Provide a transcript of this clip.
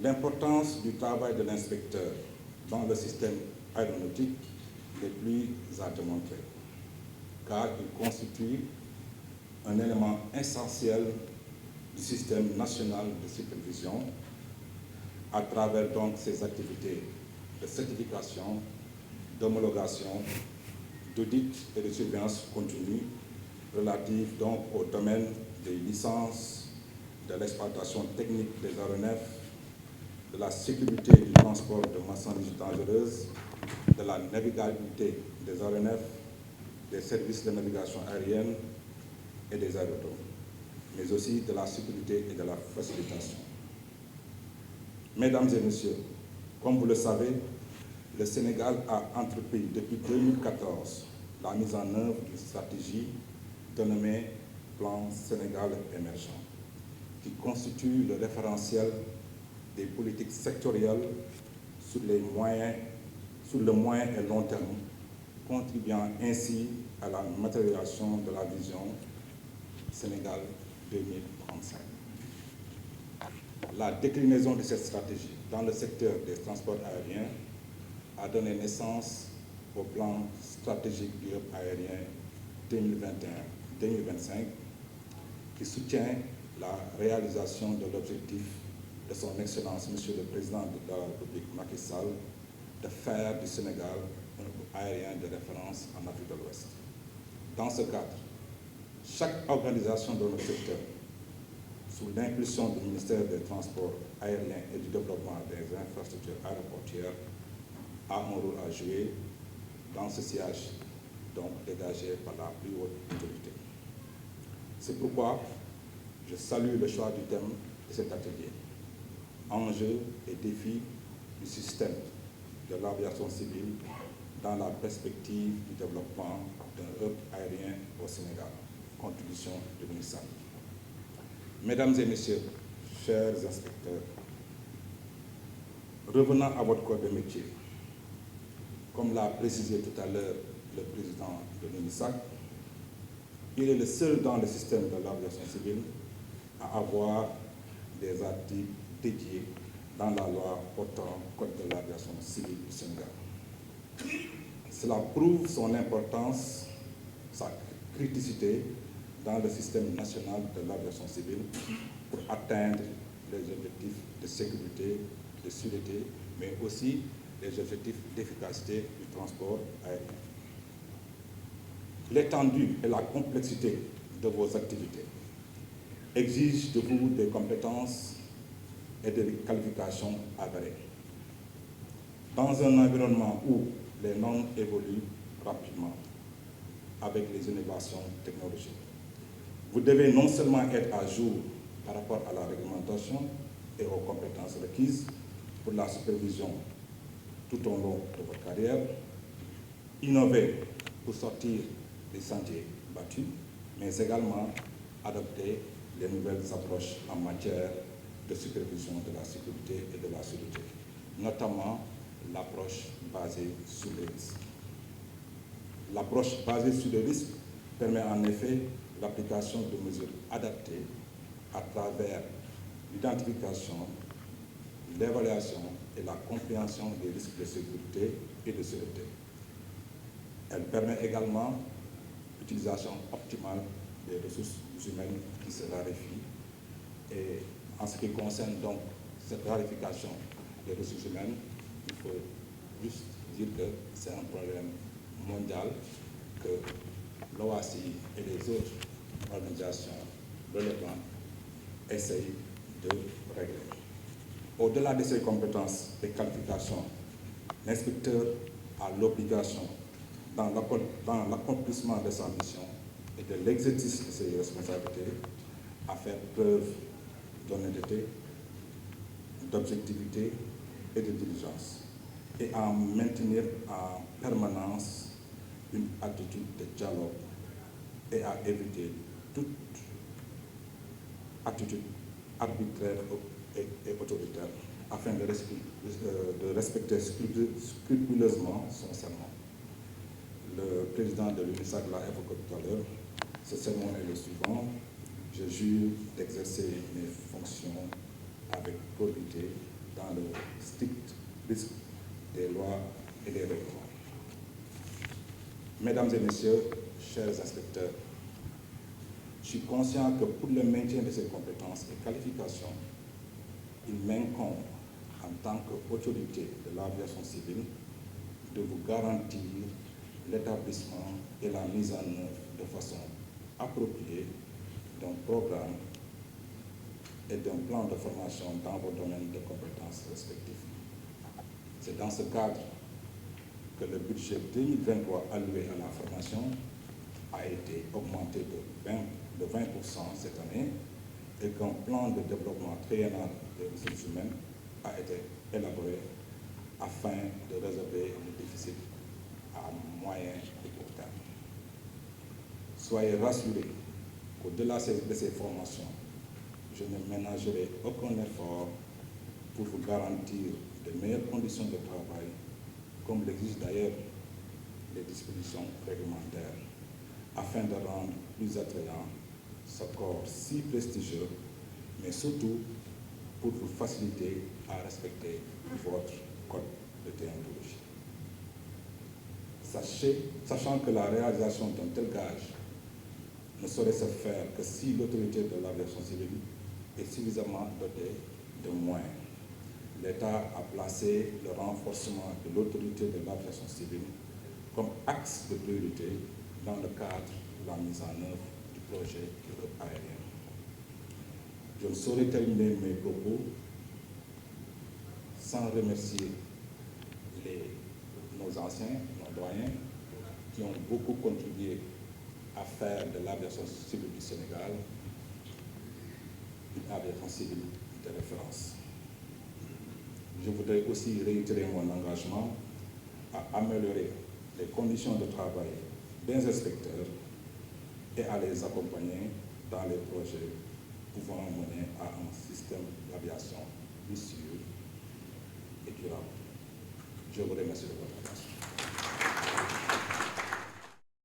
L'importance du travail de l'inspecteur dans le système aéronautique n'est plus à démontrer, car il constitue un élément essentiel du système national de supervision à travers donc ses activités de certification, d'homologation, d'audit et de surveillance continue relatives donc au domaine des licences, de l'exploitation technique des aéronefs, de la sécurité du transport de marchandises dangereuses, de la navigabilité des aéronefs, des services de navigation aérienne et des aérodromes, mais aussi de la sécurité et de la facilitation. Mesdames et messieurs, comme vous le savez, le Sénégal a entrepris depuis 2014 la mise en œuvre d'une stratégie dénommée Plan Sénégal émergent, qui constitue le référentiel des politiques sectorielles sur le moyen et long terme, contribuant ainsi à la matérialisation de la vision Sénégal 2035. La déclinaison de cette stratégie dans le secteur des transports aériens a donné naissance au plan stratégique du hub aérien 2021-2025 qui soutient la réalisation de l'objectif de son Excellence, Monsieur le Président de la République Macky Sall, de faire du Sénégal un hub aérien de référence en Afrique de l'Ouest. Dans ce cadre, chaque organisation de notre secteur, sous l'impulsion du ministère des Transports aériens et du développement des infrastructures aéroportuaires, a un rôle à jouer dans ce sillage donc dégagé par la plus haute autorité. C'est pourquoi je salue le choix du thème de cet atelier, enjeux et défis du système de l'aviation civile dans la perspective du développement d'un hub aérien au Sénégal, contribution de l'UNISAC. Mesdames et messieurs, chers inspecteurs, revenant à votre corps de métier, comme l'a précisé tout à l'heure le président de l'UNISAC, il est le seul dans le système de l'aviation civile à avoir des articles dédiés dans la loi portant Code de l'aviation civile du Sénégal. Cela prouve son importance, sa criticité dans le système national de l'aviation civile pour atteindre les objectifs de sécurité, de sûreté, mais aussi les objectifs d'efficacité du transport aérien. L'étendue et la complexité de vos activités exigent de vous des compétences et des qualifications avérées. Dans un environnement où les normes évoluent rapidement avec les innovations technologiques, vous devez non seulement être à jour par rapport à la réglementation et aux compétences requises pour la supervision tout au long de votre carrière, innover pour sortir des sentiers battus, mais également adopter les nouvelles approches en matière de supervision de la sécurité et de la sûreté, notamment l'approche basée sur les risques. L'approche basée sur les risques permet en effet l'application de mesures adaptées à travers l'identification, l'évaluation et la compréhension des risques de sécurité et de sûreté. Elle permet également l'utilisation optimale des ressources humaines qui se raréfient. Et en ce qui concerne donc cette raréfaction des ressources humaines, il faut juste dire que c'est un problème mondial que l'OACI et les autres organisations relevantes essayent de régler. Au-delà de ces compétences et qualifications, l'inspecteur a l'obligation, dans l'accomplissement de sa mission et de l'exercice de ses responsabilités, à faire preuve d'honnêteté, d'objectivité et de diligence, et à maintenir en permanence une attitude de dialogue et à éviter toute attitude arbitraire et autoritaire afin de respecter scrupuleusement son serment. Le président de l'UNISAC l'a évoqué tout à l'heure. Ce serment est le suivant: je jure d'exercer mes fonctions avec probité, dans le strict risque des lois et des règlements. Mesdames et messieurs, chers inspecteurs, je suis conscient que pour le maintien de ces compétences et qualifications, il m'incombe en tant qu'autorité de l'aviation civile de vous garantir l'établissement et la mise en œuvre de façon appropriée d'un programme et d'un plan de formation dans vos domaines de compétences respectifs. C'est dans ce cadre que le budget 2023 alloué à la formation a été augmenté de 20% cette année et qu'un plan de développement triennal des ressources humaines a été élaboré afin de résorber le déficit à moyen et court terme. Soyez rassurés qu'au-delà de ces formations, je ne ménagerai aucun effort pour vous garantir de meilleures conditions de travail, comme l'exigent d'ailleurs les dispositions réglementaires, afin de rendre plus attrayant ce corps si prestigieux, mais surtout pour vous faciliter à respecter votre code de déontologie. Sachant que la réalisation d'un tel gage ne saurait se faire que si l'autorité de l'aviation civile est suffisamment dotée de moyens. L'État a placé le renforcement de l'autorité de l'aviation civile comme axe de priorité dans le cadre de la mise en œuvre du projet Europe aérien. Je ne saurais terminer mes propos sans remercier nos anciens, nos doyens, qui ont beaucoup contribué à faire de l'aviation civile du Sénégal une aviation civile de référence. Je voudrais aussi réitérer mon engagement à améliorer les conditions de travail des inspecteurs et à les accompagner dans les projets pouvant mener à un système d'aviation plus sûr et durable. Je vous remercie de votre attention.